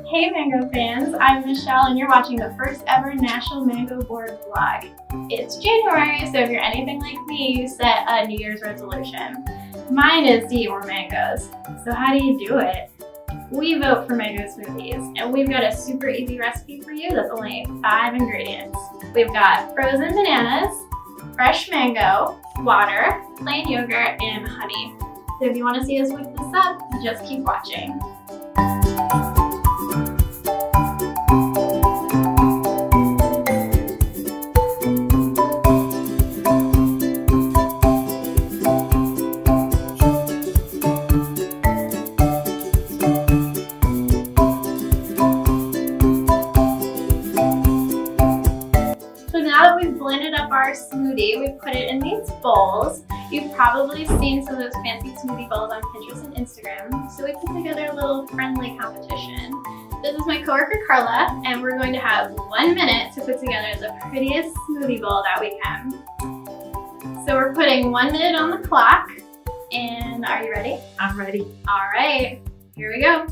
Hey Mango fans, I'm Michelle and you're watching the first ever National Mango Board vlog. It's January, so if you're anything like me, you set a New Year's resolution. Mine is to eat more mangoes. So how do you do it? We vote for mango smoothies, and we've got a super easy recipe for you that's only 5 ingredients. We've got frozen bananas, fresh mango, water, plain yogurt, and honey. So if you want to see us whip this up, just keep watching. So now that we've blended up our smoothie, we've put it in these bowls. You've probably seen some of those fancy smoothie bowls on Pinterest and Instagram. So we put together a little friendly competition. This is my coworker Carla, and we're going to have 1 minute to put together the prettiest smoothie bowl that we can. So we're putting 1 minute on the clock, and are you ready? I'm ready. All right, here we go.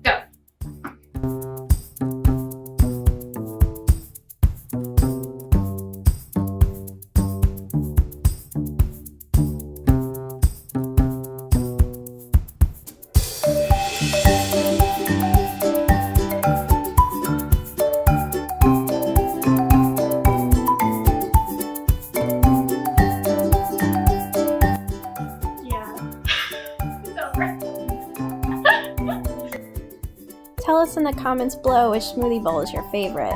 Go. Tell us in the comments below which smoothie bowl is your favorite.